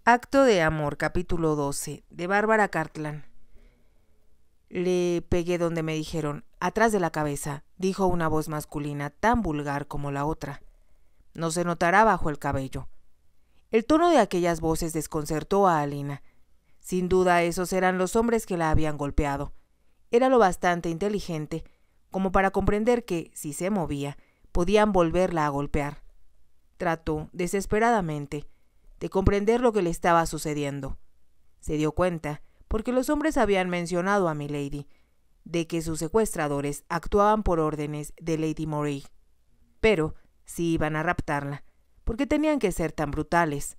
Acto de amor, capítulo 12, de Bárbara Cartland. Le pegué donde me dijeron, atrás de la cabeza, dijo una voz masculina tan vulgar como la otra. No se notará bajo el cabello. El tono de aquellas voces desconcertó a Alina. Sin duda esos eran los hombres que la habían golpeado. Era lo bastante inteligente como para comprender que, si se movía, podían volverla a golpear. Trató, desesperadamente, de comprender lo que le estaba sucediendo. Se dio cuenta, porque los hombres habían mencionado a Milady, de que sus secuestradores actuaban por órdenes de Lady Moray. Pero si iban a raptarla, ¿por qué tenían que ser tan brutales?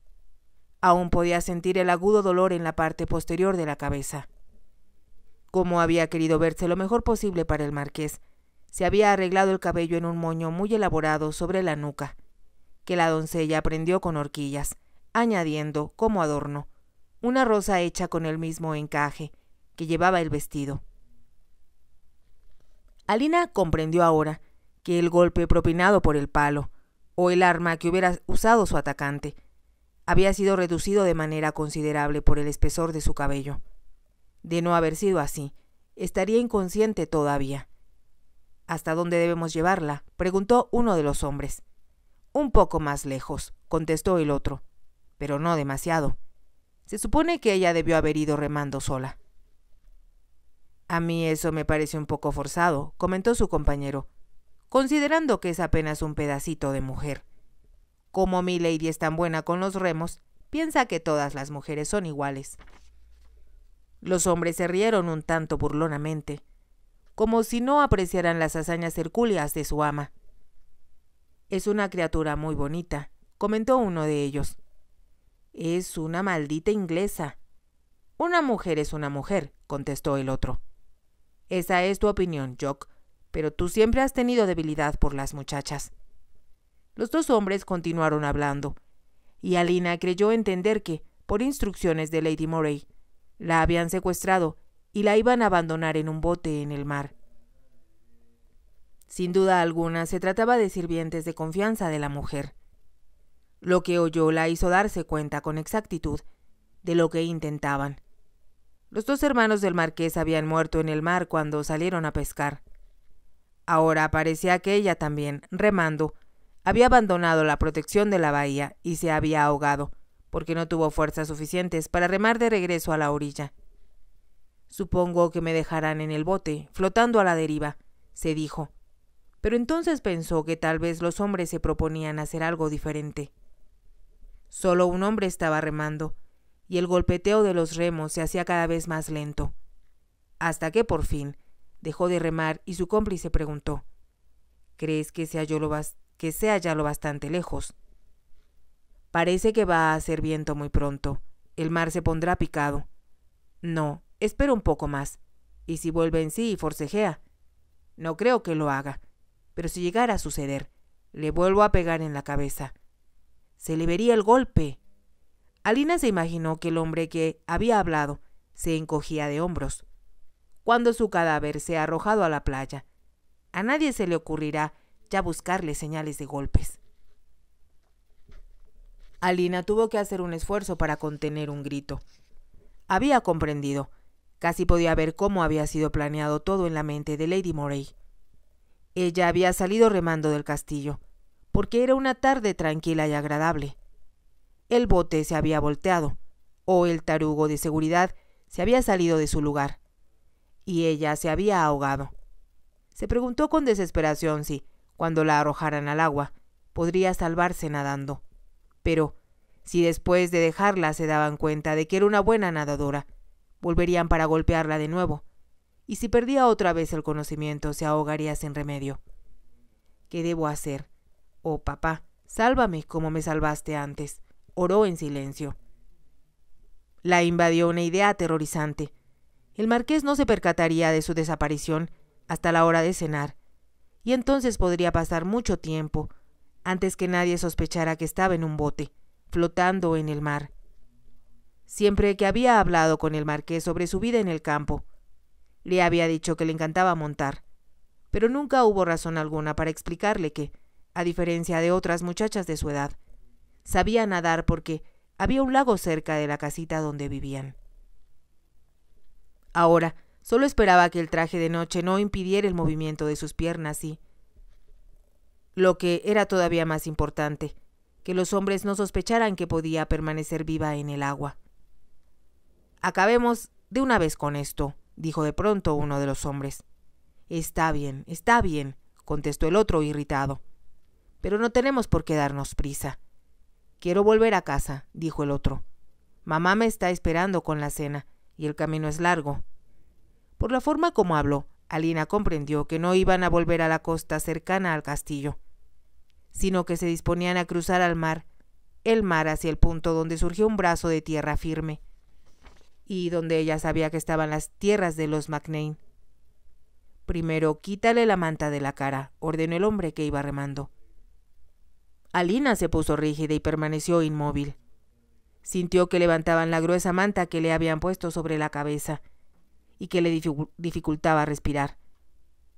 Aún podía sentir el agudo dolor en la parte posterior de la cabeza. Como había querido verse lo mejor posible para el marqués, se había arreglado el cabello en un moño muy elaborado sobre la nuca, que la doncella prendió con horquillas, añadiendo, como adorno, una rosa hecha con el mismo encaje que llevaba el vestido. Alina comprendió ahora que el golpe propinado por el palo, o el arma que hubiera usado su atacante, había sido reducido de manera considerable por el espesor de su cabello. De no haber sido así, estaría inconsciente todavía. ¿Hasta dónde debemos llevarla?, preguntó uno de los hombres. Un poco más lejos, contestó el otro, pero no demasiado. Se supone que ella debió haber ido remando sola. A mí eso me parece un poco forzado, comentó su compañero, considerando que es apenas un pedacito de mujer. Como Milady es tan buena con los remos, piensa que todas las mujeres son iguales. Los hombres se rieron un tanto burlonamente, como si no apreciaran las hazañas hercúleas de su ama. Es una criatura muy bonita, comentó uno de ellos. Es una maldita inglesa. Una mujer es una mujer, contestó el otro. Esa es tu opinión, Jock, pero tú siempre has tenido debilidad por las muchachas. Los dos hombres continuaron hablando, y Alina creyó entender que, por instrucciones de Lady Moray, la habían secuestrado y la iban a abandonar en un bote en el mar. Sin duda alguna se trataba de sirvientes de confianza de la mujer. Lo que oyó la hizo darse cuenta con exactitud de lo que intentaban. Los dos hermanos del marqués habían muerto en el mar cuando salieron a pescar. Ahora parecía que ella también, remando, había abandonado la protección de la bahía y se había ahogado, porque no tuvo fuerzas suficientes para remar de regreso a la orilla. Supongo que me dejarán en el bote, flotando a la deriva, se dijo. Pero entonces pensó que tal vez los hombres se proponían hacer algo diferente. Solo un hombre estaba remando, y el golpeteo de los remos se hacía cada vez más lento, hasta que por fin dejó de remar y su cómplice preguntó: ¿Crees que sea ya lo bastante lejos? Parece que va a hacer viento muy pronto. El mar se pondrá picado. No, espera un poco más. ¿Y si vuelve en sí y forcejea? No creo que lo haga, pero si llegara a suceder, le vuelvo a pegar en la cabeza. Se le vería el golpe. Alina se imaginó que el hombre que había hablado se encogía de hombros. Cuando su cadáver sea arrojado a la playa, a nadie se le ocurrirá ya buscarle señales de golpes. Alina tuvo que hacer un esfuerzo para contener un grito. Había comprendido. Casi podía ver cómo había sido planeado todo en la mente de Lady Moray. Ella había salido remando del castillo, porque era una tarde tranquila y agradable. El bote se había volteado, o el tarugo de seguridad se había salido de su lugar, y ella se había ahogado. Se preguntó con desesperación si, cuando la arrojaran al agua, podría salvarse nadando. Pero, si después de dejarla se daban cuenta de que era una buena nadadora, volverían para golpearla de nuevo, y si perdía otra vez el conocimiento se ahogaría sin remedio. ¿Qué debo hacer? Oh, papá, sálvame como me salvaste antes, oró en silencio. La invadió una idea aterrorizante. El marqués no se percataría de su desaparición hasta la hora de cenar, y entonces podría pasar mucho tiempo antes que nadie sospechara que estaba en un bote, flotando en el mar. Siempre que había hablado con el marqués sobre su vida en el campo, le había dicho que le encantaba montar, pero nunca hubo razón alguna para explicarle que, a diferencia de otras muchachas de su edad, sabía nadar porque había un lago cerca de la casita donde vivían. Ahora solo esperaba que el traje de noche no impidiera el movimiento de sus piernas y, lo que era todavía más importante, que los hombres no sospecharan que podía permanecer viva en el agua. «Acabemos de una vez con esto», dijo de pronto uno de los hombres. Está bien, contestó el otro irritado. «Pero no tenemos por qué darnos prisa». «Quiero volver a casa», dijo el otro. «Mamá me está esperando con la cena, y el camino es largo». Por la forma como habló, Alina comprendió que no iban a volver a la costa cercana al castillo, sino que se disponían a cruzar el mar hacia el punto donde surgió un brazo de tierra firme, y donde ella sabía que estaban las tierras de los MacNeil. «Primero, quítale la manta de la cara», ordenó el hombre que iba remando. Alina se puso rígida y permaneció inmóvil. Sintió que levantaban la gruesa manta que le habían puesto sobre la cabeza y que le dificultaba respirar.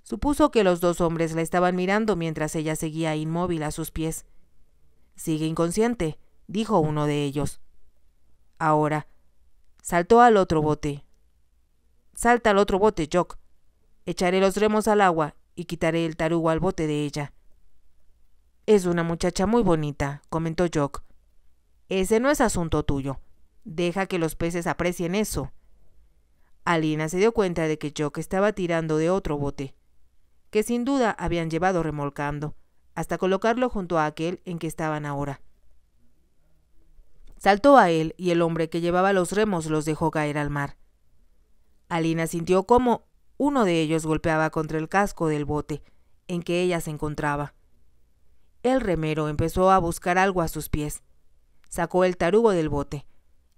Supuso que los dos hombres la estaban mirando mientras ella seguía inmóvil a sus pies. «Sigue inconsciente», dijo uno de ellos. Ahora saltó al otro bote. «Salta al otro bote, Jock. Echaré los remos al agua y quitaré el tarugo al bote de ella». «Es una muchacha muy bonita», comentó Jock. «Ese no es asunto tuyo. Deja que los peces aprecien eso». Alina se dio cuenta de que Jock estaba tirando de otro bote, que sin duda habían llevado remolcando, hasta colocarlo junto a aquel en que estaban ahora. Saltó a él y el hombre que llevaba los remos los dejó caer al mar. Alina sintió cómo uno de ellos golpeaba contra el casco del bote en que ella se encontraba. El remero empezó a buscar algo a sus pies. Sacó el tarugo del bote,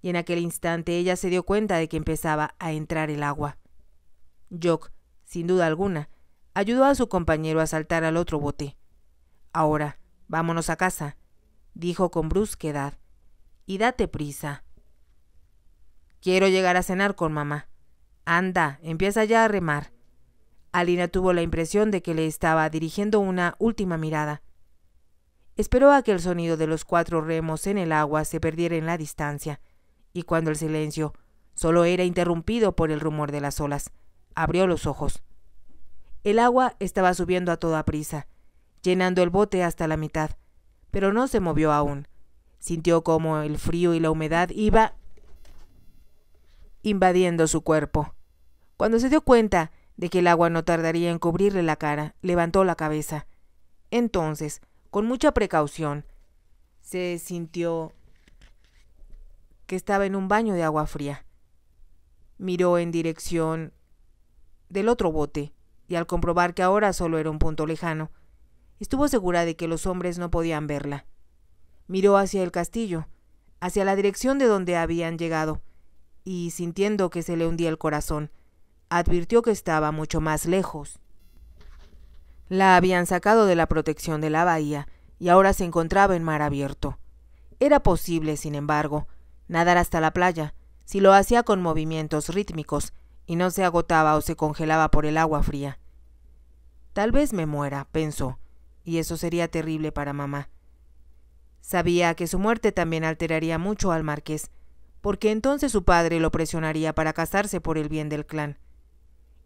y en aquel instante ella se dio cuenta de que empezaba a entrar el agua. Jock, sin duda alguna, ayudó a su compañero a saltar al otro bote. «Ahora, vámonos a casa», dijo con brusquedad, «y date prisa». «Quiero llegar a cenar con mamá». «Anda, empieza ya a remar». Alina tuvo la impresión de que le estaba dirigiendo una última mirada. Esperó a que el sonido de los 4 remos en el agua se perdiera en la distancia, y cuando el silencio solo era interrumpido por el rumor de las olas, abrió los ojos. El agua estaba subiendo a toda prisa, llenando el bote hasta la mitad, pero no se movió aún. Sintió como el frío y la humedad iba invadiendo su cuerpo. Cuando se dio cuenta de que el agua no tardaría en cubrirle la cara, levantó la cabeza. Entonces, con mucha precaución, se sintió que estaba en un baño de agua fría. Miró en dirección del otro bote, y al comprobar que ahora solo era un punto lejano, estuvo segura de que los hombres no podían verla. Miró hacia el castillo, hacia la dirección de donde habían llegado, y sintiendo que se le hundía el corazón, advirtió que estaba mucho más lejos. La habían sacado de la protección de la bahía y ahora se encontraba en mar abierto. Era posible, sin embargo, nadar hasta la playa, si lo hacía con movimientos rítmicos y no se agotaba o se congelaba por el agua fría. «Tal vez me muera», pensó, y eso sería terrible para mamá. Sabía que su muerte también alteraría mucho al marqués, porque entonces su padre lo presionaría para casarse por el bien del clan.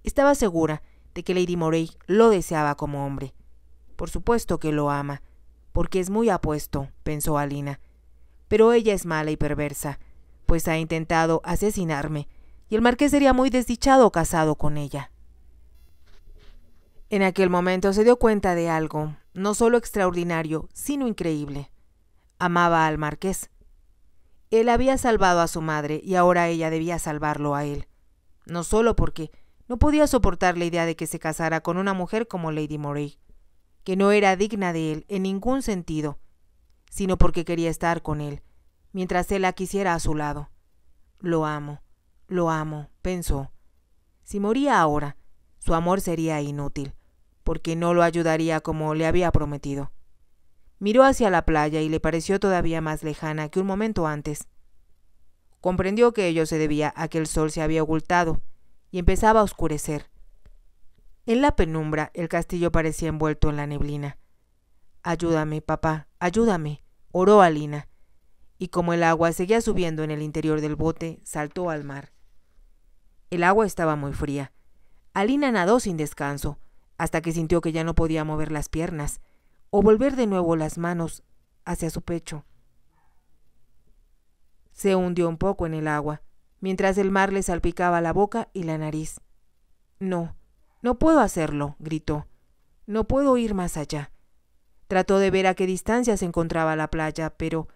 Estaba segura de que Lady Moray lo deseaba como hombre. Por supuesto que lo ama, porque es muy apuesto, pensó Alina. Pero ella es mala y perversa, pues ha intentado asesinarme, y el marqués sería muy desdichado casado con ella. En aquel momento se dio cuenta de algo, no solo extraordinario, sino increíble. Amaba al marqués. Él había salvado a su madre y ahora ella debía salvarlo a él. No solo porque no podía soportar la idea de que se casara con una mujer como Lady Moray, que no era digna de él en ningún sentido, sino porque quería estar con él, mientras él la quisiera a su lado. Lo amo, pensó. Si moría ahora, su amor sería inútil, porque no lo ayudaría como le había prometido. Miró hacia la playa y le pareció todavía más lejana que un momento antes. Comprendió que ello se debía a que el sol se había ocultado y empezaba a oscurecer. En la penumbra el castillo parecía envuelto en la neblina. «Ayúdame, papá, ayúdame», oró Alina. y como el agua seguía subiendo en el interior del bote, saltó al mar. El agua estaba muy fría. Alina nadó sin descanso, hasta que sintió que ya no podía mover las piernas, o volver de nuevo las manos hacia su pecho. Se hundió un poco en el agua, mientras el mar le salpicaba la boca y la nariz. No, no puedo hacerlo, gritó. No puedo ir más allá. Trató de ver a qué distancia se encontraba la playa, pero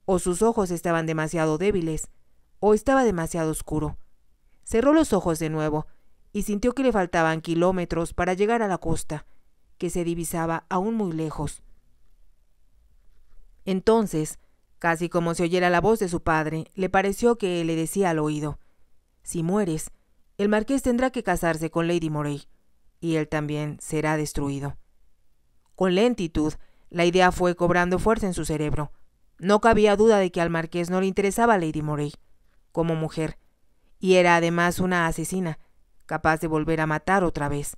o sus ojos estaban demasiado débiles, o estaba demasiado oscuro. Cerró los ojos de nuevo y sintió que le faltaban kilómetros para llegar a la costa, que se divisaba aún muy lejos. Entonces, casi como si oyera la voz de su padre, le pareció que le decía al oído: «Si mueres, el marqués tendrá que casarse con Lady Moray, y él también será destruido». Con lentitud, la idea fue cobrando fuerza en su cerebro. No cabía duda de que al marqués no le interesaba Lady Moray como mujer, y era además una asesina, capaz de volver a matar otra vez.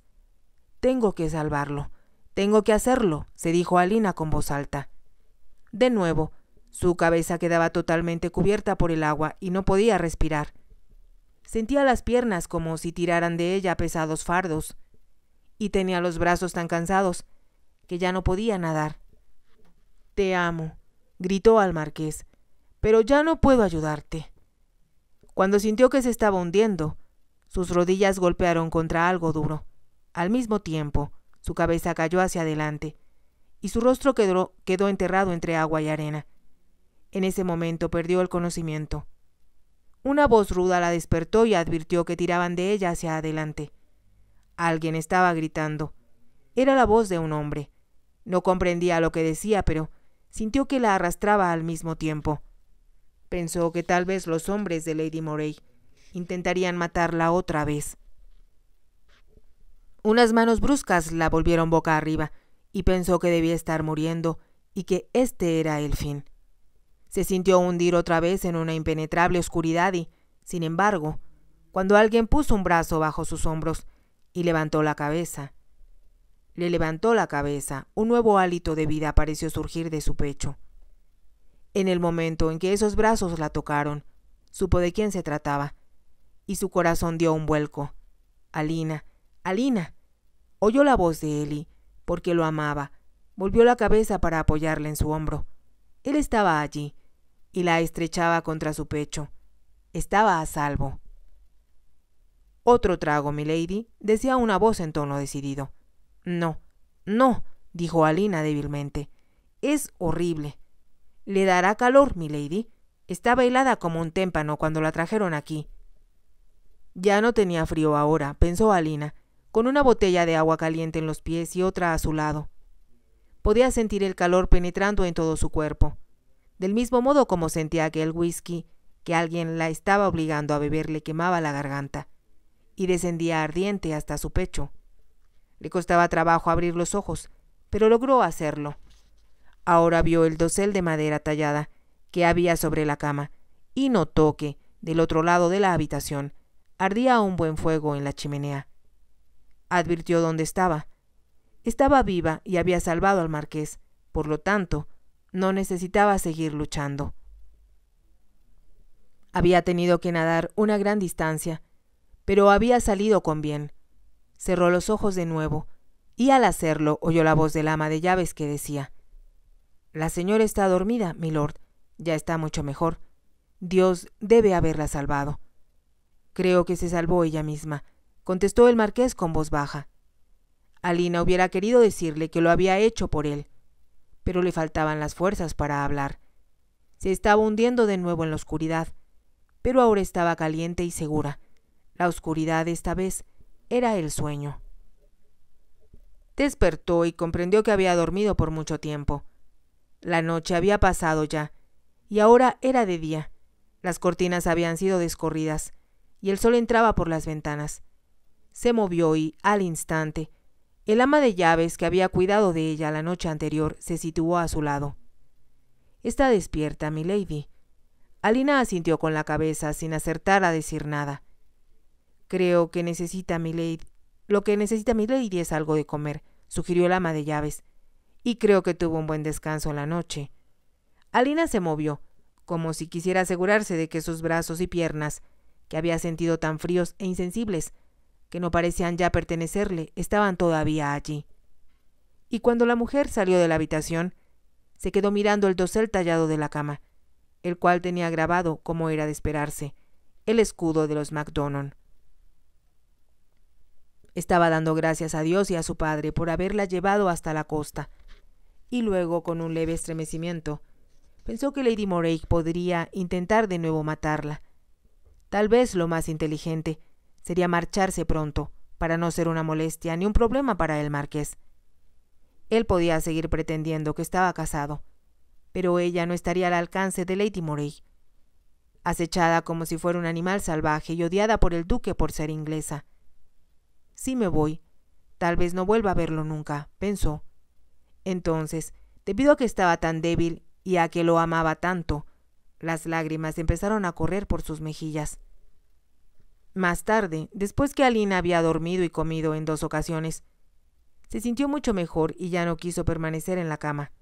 «Tengo que salvarlo, tengo que hacerlo», se dijo Alina con voz alta. De nuevo, su cabeza quedaba totalmente cubierta por el agua y no podía respirar. Sentía las piernas como si tiraran de ella pesados fardos, y tenía los brazos tan cansados que ya no podía nadar. «Te amo», gritó al marqués, «pero ya no puedo ayudarte». Cuando sintió que se estaba hundiendo, sus rodillas golpearon contra algo duro. Al mismo tiempo, su cabeza cayó hacia adelante, y su rostro quedó enterrado entre agua y arena. En ese momento perdió el conocimiento. Una voz ruda la despertó y advirtió que tiraban de ella hacia adelante. Alguien estaba gritando. Era la voz de un hombre. No comprendía lo que decía, pero sintió que la arrastraba al mismo tiempo. Pensó que tal vez los hombres de Lady Moray intentarían matarla otra vez. Unas manos bruscas la volvieron boca arriba y pensó que debía estar muriendo y que este era el fin. Se sintió hundir otra vez en una impenetrable oscuridad y, sin embargo, cuando alguien puso un brazo bajo sus hombros y le levantó la cabeza, un nuevo hálito de vida pareció surgir de su pecho. En el momento en que esos brazos la tocaron, supo de quién se trataba, y su corazón dio un vuelco. «Alina, Alina». Oyó la voz de Eli, porque lo amaba. Volvió la cabeza para apoyarla en su hombro. Él estaba allí, y la estrechaba contra su pecho. Estaba a salvo. «Otro trago, milady», decía una voz en tono decidido. «No, no», dijo Alina débilmente. «Es horrible». «Le dará calor, milady. Estaba helada como un témpano cuando la trajeron aquí». Ya no tenía frío ahora, pensó Alina, con una botella de agua caliente en los pies y otra a su lado. Podía sentir el calor penetrando en todo su cuerpo, del mismo modo como sentía que el whisky que alguien la estaba obligando a beber le quemaba la garganta, y descendía ardiente hasta su pecho. Le costaba trabajo abrir los ojos, pero logró hacerlo. Ahora vio el dosel de madera tallada que había sobre la cama, y notó que, del otro lado de la habitación, ardía un buen fuego en la chimenea. Advirtió dónde estaba. Estaba viva y había salvado al marqués, por lo tanto, no necesitaba seguir luchando. Había tenido que nadar una gran distancia, pero había salido con bien. Cerró los ojos de nuevo, y al hacerlo oyó la voz del ama de llaves que decía: «La señora está dormida, milord. Ya está mucho mejor. Dios debe haberla salvado». «Creo que se salvó ella misma», contestó el marqués con voz baja. Alina hubiera querido decirle que lo había hecho por él, pero le faltaban las fuerzas para hablar. Se estaba hundiendo de nuevo en la oscuridad, pero ahora estaba caliente y segura. La oscuridad esta vez era el sueño. Despertó y comprendió que había dormido por mucho tiempo. La noche había pasado ya, y ahora era de día. Las cortinas habían sido descorridas, y el sol entraba por las ventanas. Se movió y, al instante, el ama de llaves que había cuidado de ella la noche anterior se situó a su lado. «¿Está despierta, milady?». Alina asintió con la cabeza sin acertar a decir nada. «Creo que necesita milady. Lo que necesita milady es algo de comer», sugirió el ama de llaves, «y creo que tuvo un buen descanso en la noche». Alina se movió, como si quisiera asegurarse de que sus brazos y piernas, que había sentido tan fríos e insensibles, que no parecían ya pertenecerle, estaban todavía allí. Y cuando la mujer salió de la habitación, se quedó mirando el dosel tallado de la cama, el cual tenía grabado, como era de esperarse, el escudo de los Macdonald. Estaba dando gracias a Dios y a su padre por haberla llevado hasta la costa, y luego, con un leve estremecimiento, pensó que Lady Moray podría intentar de nuevo matarla. Tal vez lo más inteligente sería marcharse pronto, para no ser una molestia ni un problema para el marqués. Él podía seguir pretendiendo que estaba casado, pero ella no estaría al alcance de Lady Moray. Acechada como si fuera un animal salvaje y odiada por el duque por ser inglesa. Si me voy, tal vez no vuelva a verlo nunca, pensó. Entonces, debido a que estaba tan débil y a que lo amaba tanto, las lágrimas empezaron a correr por sus mejillas. Más tarde, después que Alina había dormido y comido en 2 ocasiones, se sintió mucho mejor y ya no quiso permanecer en la cama.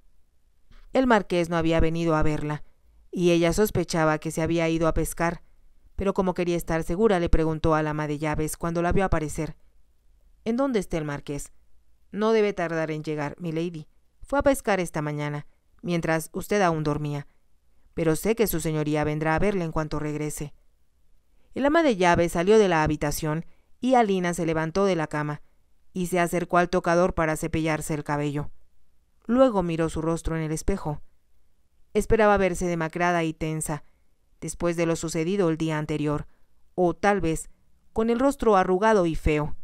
El marqués no había venido a verla, y ella sospechaba que se había ido a pescar, pero como quería estar segura, le preguntó al ama de llaves cuando la vio aparecer: «¿En dónde está el marqués? No debe tardar en llegar, milady. Fue a pescar esta mañana, mientras usted aún dormía, pero sé que su señoría vendrá a verle en cuanto regrese». El ama de llaves salió de la habitación y Alina se levantó de la cama y se acercó al tocador para cepillarse el cabello. Luego miró su rostro en el espejo. Esperaba verse demacrada y tensa, después de lo sucedido el día anterior, o tal vez con el rostro arrugado y feo.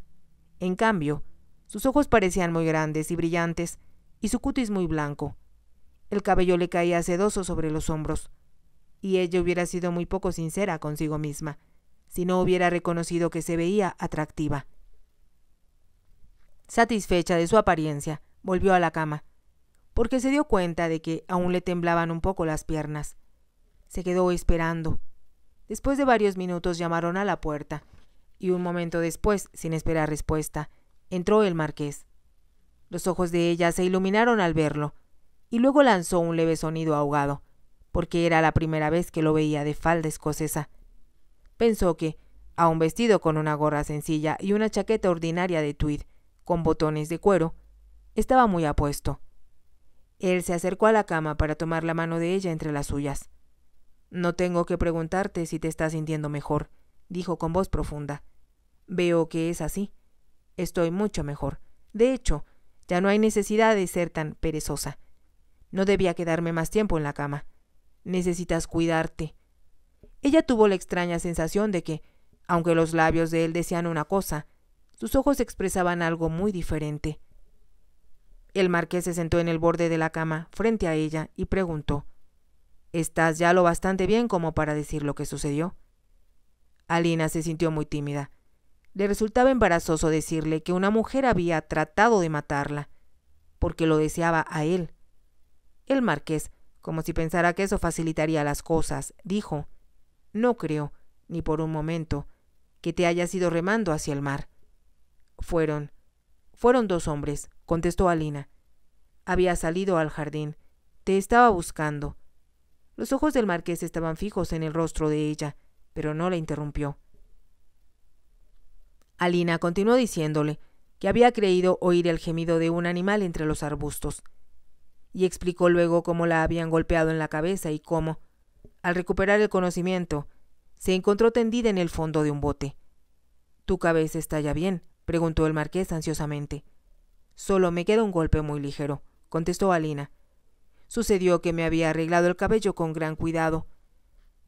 En cambio, sus ojos parecían muy grandes y brillantes, y su cutis muy blanco. El cabello le caía sedoso sobre los hombros, y ella hubiera sido muy poco sincera consigo misma, si no hubiera reconocido que se veía atractiva. Satisfecha de su apariencia, volvió a la cama, porque se dio cuenta de que aún le temblaban un poco las piernas. Se quedó esperando. Después de varios minutos llamaron a la puerta, y un momento después, sin esperar respuesta, entró el marqués. Los ojos de ella se iluminaron al verlo, y luego lanzó un leve sonido ahogado, porque era la primera vez que lo veía de falda escocesa. Pensó que, aun vestido con una gorra sencilla y una chaqueta ordinaria de tweed, con botones de cuero, estaba muy apuesto. Él se acercó a la cama para tomar la mano de ella entre las suyas. «No tengo que preguntarte si te estás sintiendo mejor», dijo con voz profunda. «Veo que es así. Estoy mucho mejor. De hecho, ya no hay necesidad de ser tan perezosa. No debía quedarme más tiempo en la cama. Necesitas cuidarte». Ella tuvo la extraña sensación de que, aunque los labios de él decían una cosa, sus ojos expresaban algo muy diferente. El marqués se sentó en el borde de la cama, frente a ella, y preguntó: «¿Estás ya lo bastante bien como para decir lo que sucedió?». Alina se sintió muy tímida. Le resultaba embarazoso decirle que una mujer había tratado de matarla, porque lo deseaba a él. El marqués, como si pensara que eso facilitaría las cosas, dijo: «No creo, ni por un momento, que te hayas ido remando hacia el mar». Fueron 2 hombres, contestó Alina. «Había salido al jardín. Te estaba buscando». Los ojos del marqués estaban fijos en el rostro de ella, pero no la interrumpió. Alina continuó diciéndole que había creído oír el gemido de un animal entre los arbustos, y explicó luego cómo la habían golpeado en la cabeza y cómo, al recuperar el conocimiento, se encontró tendida en el fondo de un bote. «¿Tu cabeza está ya bien?», preguntó el marqués ansiosamente. «Solo me queda un golpe muy ligero», contestó Alina. «Sucedió que me había arreglado el cabello con gran cuidado,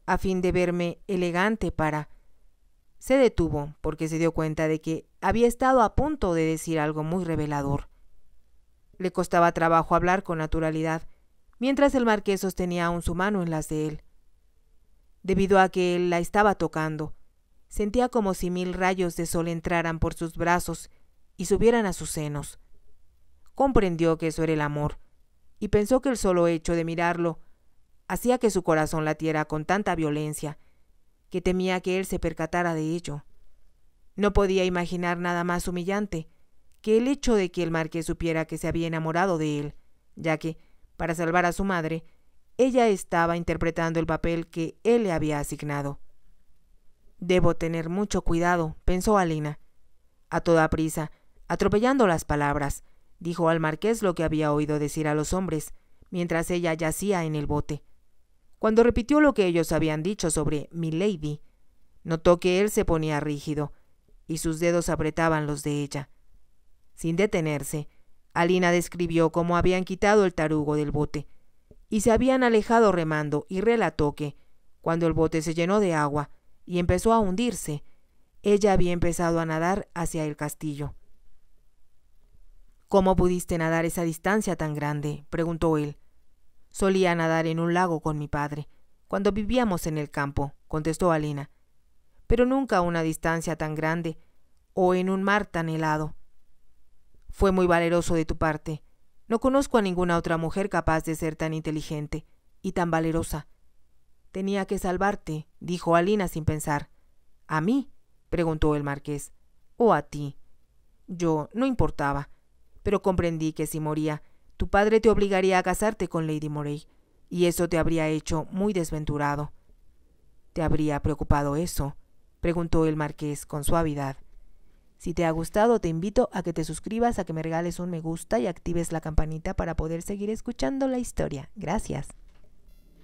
a fin de verme elegante para...». Se detuvo porque se dio cuenta de que había estado a punto de decir algo muy revelador. Le costaba trabajo hablar con naturalidad, mientras el marqués sostenía aún su mano en las de él. Debido a que él la estaba tocando, sentía como si 1000 rayos de sol entraran por sus brazos y subieran a sus senos. Comprendió que eso era el amor, y pensó que el solo hecho de mirarlo hacía que su corazón latiera con tanta violencia que temía que él se percatara de ello. No podía imaginar nada más humillante que el hecho de que el marqués supiera que se había enamorado de él, ya que, para salvar a su madre, ella estaba interpretando el papel que él le había asignado. «Debo tener mucho cuidado», pensó Alina. A toda prisa, atropellando las palabras, dijo al marqués lo que había oído decir a los hombres, mientras ella yacía en el bote. Cuando repitió lo que ellos habían dicho sobre milady, notó que él se ponía rígido, y sus dedos apretaban los de ella. Sin detenerse, Alina describió cómo habían quitado el tarugo del bote, y se habían alejado remando, y relató que, cuando el bote se llenó de agua y empezó a hundirse, ella había empezado a nadar hacia el castillo. «¿Cómo pudiste nadar esa distancia tan grande?», preguntó él. «Solía nadar en un lago con mi padre, cuando vivíamos en el campo», contestó Alina, «pero nunca a una distancia tan grande o en un mar tan helado». «Fue muy valeroso de tu parte. No conozco a ninguna otra mujer capaz de ser tan inteligente y tan valerosa». «Tenía que salvarte», dijo Alina sin pensar. «¿A mí?», preguntó el marqués. «¿O a ti?». «Yo no importaba, pero comprendí que si moría, tu padre te obligaría a casarte con Lady Moray, y eso te habría hecho muy desventurado». «¿Te habría preocupado eso?», preguntó el marqués con suavidad. «Si te ha gustado, te invito a que te suscribas, a que me regales un me gusta y actives la campanita para poder seguir escuchando la historia. Gracias».